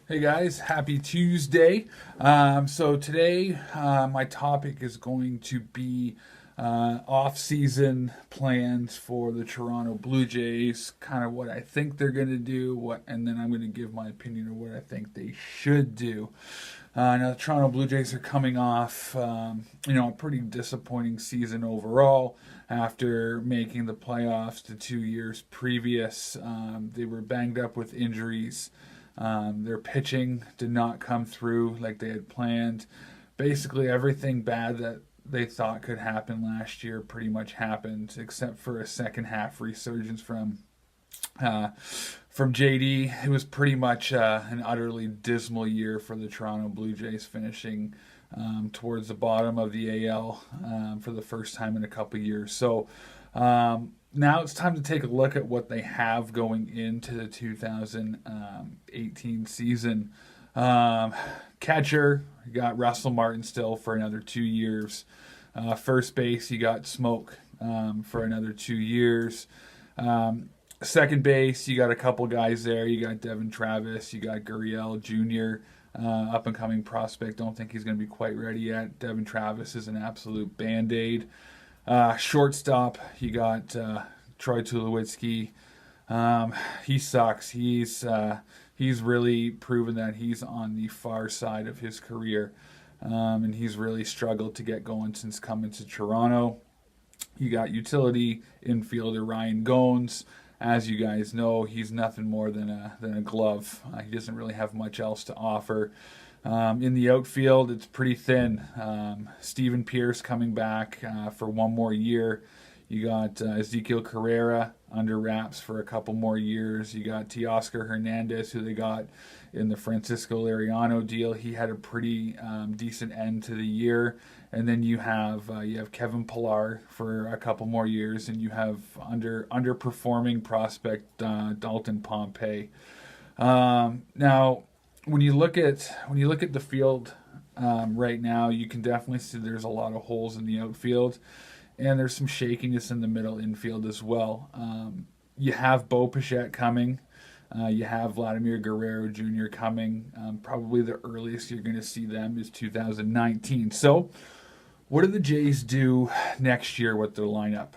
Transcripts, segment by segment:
Hey guys, happy Tuesday. So today, my topic is going to be off-season plans for the Toronto Blue Jays. Kind of what I think they're going to do, and then I'm going to give my opinion of what I think they should do. Now the Toronto Blue Jays are coming off, a pretty disappointing season overall. After making the playoffs the 2 years previous, they were banged up with injuries. Their pitching did not come through like they had planned. Basically, everything bad that they thought could happen last year pretty much happened, except for a second half resurgence uh, from JD. It was pretty much an utterly dismal year for the Toronto Blue Jays, finishing towards the bottom of the AL for the first time in a couple years. So now it's time to take a look at what they have going into the 2018 season. Catcher, you got Russell Martin still for another 2 years. First base, you got Smoke for another 2 years. Second base, you got a couple guys there. You got Devin Travis, you got Gurriel Jr., up and coming prospect. Don't think he's going to be quite ready yet. Devin Travis is an absolute band-aid. Shortstop, you got Troy Tulowitzki. He sucks. He's really proven that he's on the far side of his career, and he's really struggled to get going since coming to Toronto. You got utility infielder Ryan Goins. As you guys know, he's nothing more than a glove. He doesn't really have much else to offer. In the outfield, it's pretty thin. Steven Pierce coming back for one more year. You got Ezekiel Carrera under wraps for a couple more years. You got Teoscar Hernandez, who they got in the Francisco Liriano deal. He had a pretty decent end to the year. And then you have Kevin Pillar for a couple more years, and you have underperforming prospect Dalton Pompey. Now, when you look at the field right now, you can definitely see there's a lot of holes in the outfield, and there's some shakiness in the middle infield as well. You have Bo Bichette coming. You have Vladimir Guerrero Jr. coming. Probably the earliest you're going to see them is 2019. So, what do the Jays do next year with their lineup?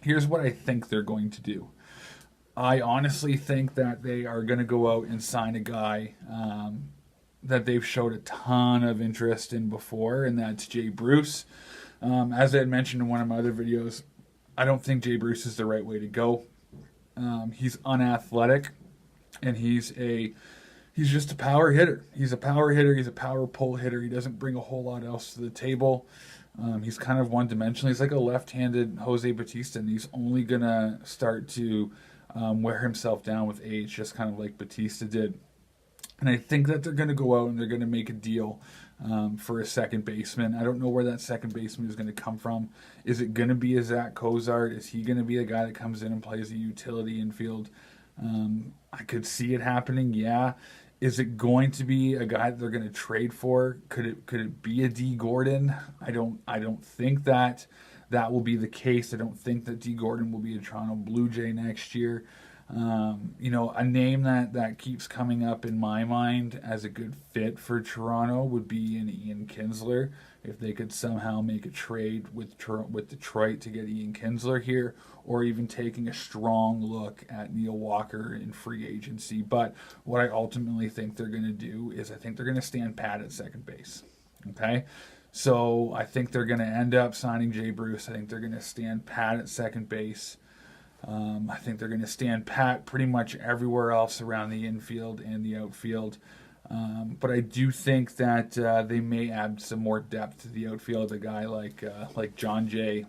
Here's what I think they're going to do. I honestly think that they are going to go out and sign a guy that they've showed a ton of interest in before, and that's Jay Bruce. As I had mentioned in one of my other videos, I don't think Jay Bruce is the right way to go. He's unathletic, and he's just a power hitter. He's a power hitter. He's a power pull hitter. He doesn't bring a whole lot else to the table. He's kind of one-dimensional. He's like a left-handed Jose Bautista, and he's only going to start to wear himself down with age, just kind of like Bautista did. And I think that they're going to go out and they're going to make a deal for a second baseman. I don't know where that second baseman is going to come from. Is it going to be a Zach Cozart? Is he going to be a guy that comes in and plays a utility infield? I could see it happening, yeah. Is it going to be a guy that they're going to trade for? Could it be a D Gordon? I don't think that will be the case. I don't think that D Gordon will be a Toronto Blue Jay next year. A name that keeps coming up in my mind as a good fit for Toronto would be an Ian Kinsler. If they could somehow make a trade with Detroit to get Ian Kinsler here, or even taking a strong look at Neil Walker in free agency. But what I ultimately think they're going to do is I think they're going to stand pat at second base. Okay? So I think they're going to end up signing Jay Bruce. I think they're going to stand pat at second base. I think they're going to stand pat pretty much everywhere else around the infield and the outfield. But I do think that they may add some more depth to the outfield. A guy like John Jay,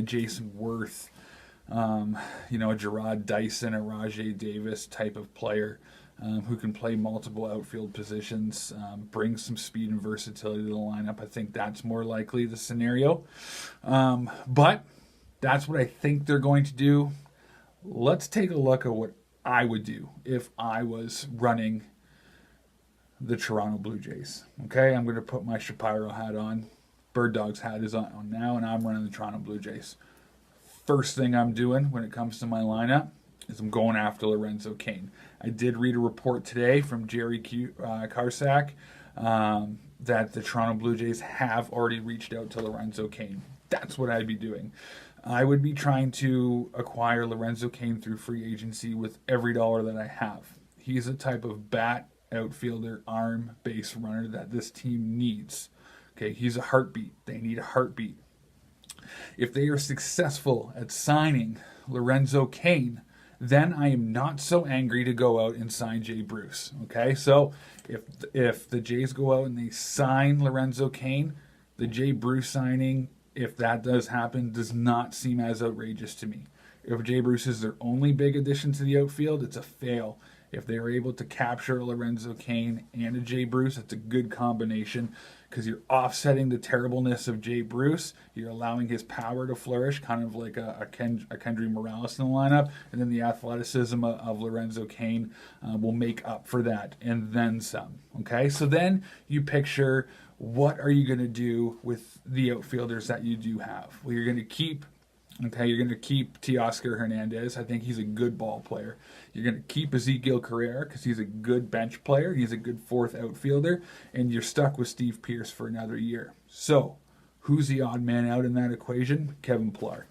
Jason Worth, a Gerard Dyson, a Rajay Davis type of player who can play multiple outfield positions, bring some speed and versatility to the lineup. I think that's more likely the scenario. But that's what I think they're going to do. Let's take a look at what I would do if I was running the Toronto Blue Jays. Okay, I'm going to put my Shapiro hat on. Bird Dog's hat is on now, and I'm running the Toronto Blue Jays. First thing I'm doing when it comes to my lineup, is I'm going after Lorenzo Cain. I did read a report today from Jerry Karsak that the Toronto Blue Jays have already reached out to Lorenzo Cain. That's what I'd be doing. I would be trying to acquire Lorenzo Cain through free agency with every dollar that I have. He's a type of bat, outfielder, arm, base runner that this team needs. Okay, he's a heartbeat. They need a heartbeat. If they are successful at signing Lorenzo Cain, then I am not so angry to go out and sign Jay Bruce. Okay, so if the Jays go out and they sign Lorenzo Cain, the Jay Bruce signing, if that does happen, does not seem as outrageous to me. If Jay Bruce is their only big addition to the outfield, it's a fail. If they are able to capture Lorenzo Cain and a Jay Bruce, it's a good combination because you're offsetting the terribleness of Jay Bruce. You're allowing his power to flourish, kind of like a Kendry Morales in the lineup, and then the athleticism of Lorenzo Cain will make up for that and then some. Okay, so then you picture, what are you going to do with the outfielders that you do have? Well, you're going to keep Teoscar Hernandez. I think he's a good ball player. You're going to keep Ezekiel Carrera because he's a good bench player. He's a good fourth outfielder. And you're stuck with Steve Pearce for another year. So, who's the odd man out in that equation? Kevin Pillar.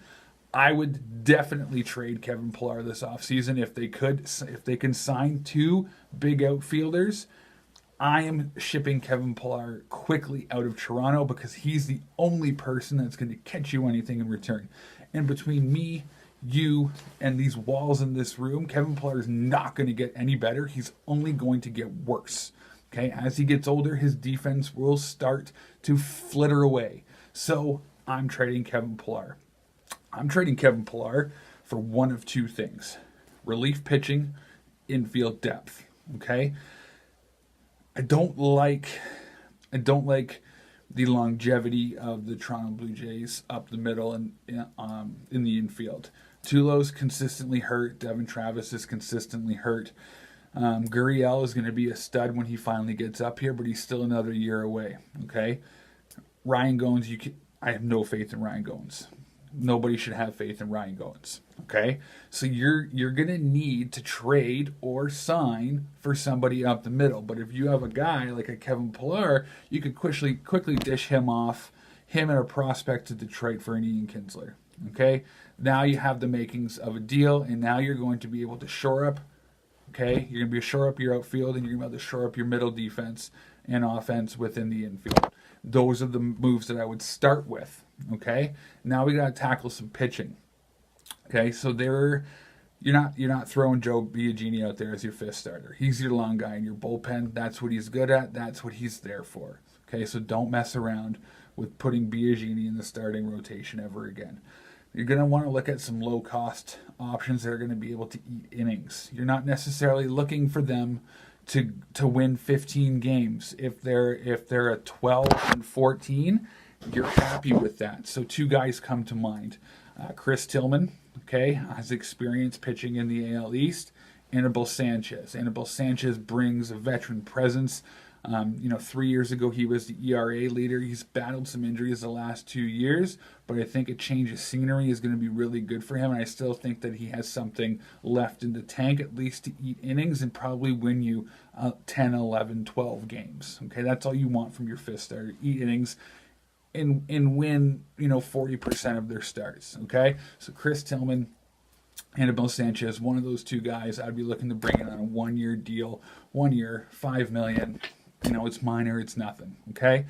I would definitely trade Kevin Pillar this offseason if they could. If they can sign two big outfielders, I am shipping Kevin Pillar quickly out of Toronto because he's the only person that's going to catch you anything in return. And between me, you, and these walls in this room, Kevin Pillar is not going to get any better. He's only going to get worse. Okay, as he gets older, his defense will start to flitter away. So I'm trading Kevin Pillar. I'm trading Kevin Pillar for one of two things: relief pitching, infield depth. Okay. I don't like the longevity of the Toronto Blue Jays up the middle and in the infield. Tulo's consistently hurt. Devin Travis is consistently hurt. Gurriel is going to be a stud when he finally gets up here, but he's still another year away. Okay, Ryan Goins, I have no faith in Ryan Goins. Nobody should have faith in Ryan Goins. Okay, so you're gonna need to trade or sign for somebody up the middle. But if you have a guy like a Kevin Pillar, you could quickly dish him off, him and a prospect to Detroit for an Ian Kinsler. Okay, now you have the makings of a deal, and now you're going to be able to shore up. Okay, you're gonna shore up your outfield, and you're gonna be able to shore up your middle defense and offense within the infield. Those are the moves that I would start with. Okay, now we got to tackle some pitching. Okay, so you're not throwing Joe Biagini out there as your fifth starter. He's your long guy in your bullpen. That's what he's good at. That's what he's there for. Okay, so don't mess around with putting Biagini in the starting rotation ever again. You're going to want to look at some low-cost options that are going to be able to eat innings. You're not necessarily looking for them to win 15 games. If they're a 12-14, you're happy with that. So two guys come to mind. Chris Tillman, okay, has experience pitching in the AL East. Anibal Sanchez. Anibal Sanchez brings a veteran presence. 3 years ago he was the ERA leader. He's battled some injuries the last 2 years, but I think a change of scenery is going to be really good for him. And I still think that he has something left in the tank, at least to eat innings and probably win you 10, 11, 12 games. Okay, that's all you want from your fifth starter: eat innings and win 40% of their starts. Okay, so Chris Tillman, Anibal Sanchez, one of those two guys, I'd be looking to bring in on a 1 year deal. 1 year, $5 million. It's minor, it's nothing. Okay.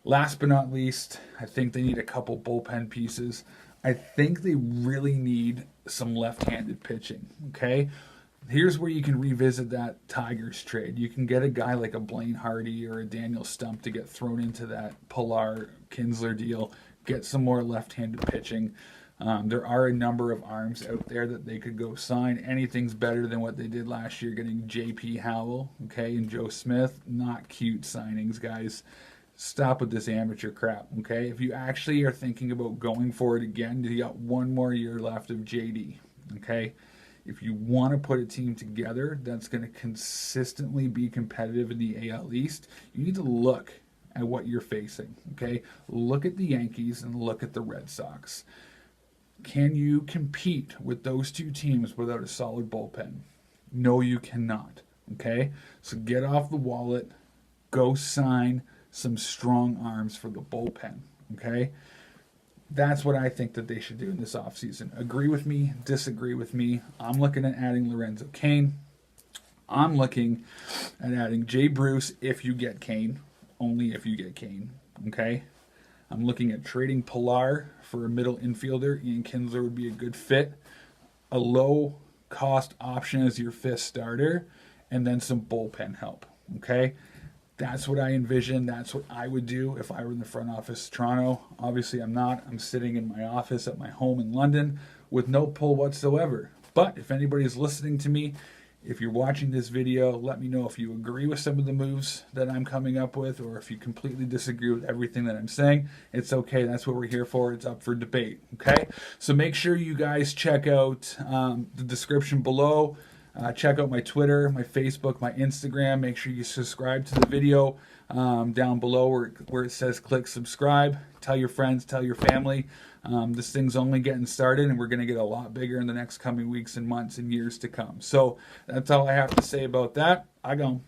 Last but not least, I think they need a couple bullpen pieces. I think they really need some left-handed pitching. Okay. Here's where you can revisit that Tigers trade. You can get a guy like a Blaine Hardy or a Daniel Stump to get thrown into that Pillar Kinsler deal. Get some more left-handed pitching. There are a number of arms out there that they could go sign. Anything's better than what they did last year, getting J.P. Howell, okay, and Joe Smith. Not cute signings, guys. Stop with this amateur crap, okay? If you actually are thinking about going for it again, you got 1 more year left of J.D., okay? If you want to put a team together that's going to consistently be competitive in the AL East, you need to look at what you're facing, okay? Look at the Yankees and look at the Red Sox. Can you compete with those two teams without a solid bullpen? No, you cannot. Okay? So get off the wallet. Go sign some strong arms for the bullpen. Okay? That's what I think that they should do in this offseason. Agree with me, disagree with me. I'm looking at adding Lorenzo Cain. I'm looking at adding Jay Bruce if you get Cain. Only if you get Cain. Okay? I'm looking at trading Pilar for a middle infielder. Ian Kinsler would be a good fit. A low-cost option as your fifth starter. And then some bullpen help. Okay? That's what I envision. That's what I would do if I were in the front office of Toronto. Obviously, I'm not. I'm sitting in my office at my home in London with no pull whatsoever. But if anybody's listening to me, if you're watching this video, let me know if you agree with some of the moves that I'm coming up with or if you completely disagree with everything that I'm saying. It's okay. That's what we're here for. It's up for debate. Okay? So make sure you guys check out the description below. Check out my Twitter, my Facebook, my Instagram. Make sure you subscribe to the video down below where it says click subscribe. Tell your friends, tell your family. This thing's only getting started, and we're going to get a lot bigger in the next coming weeks and months and years to come. So that's all I have to say about that. I go.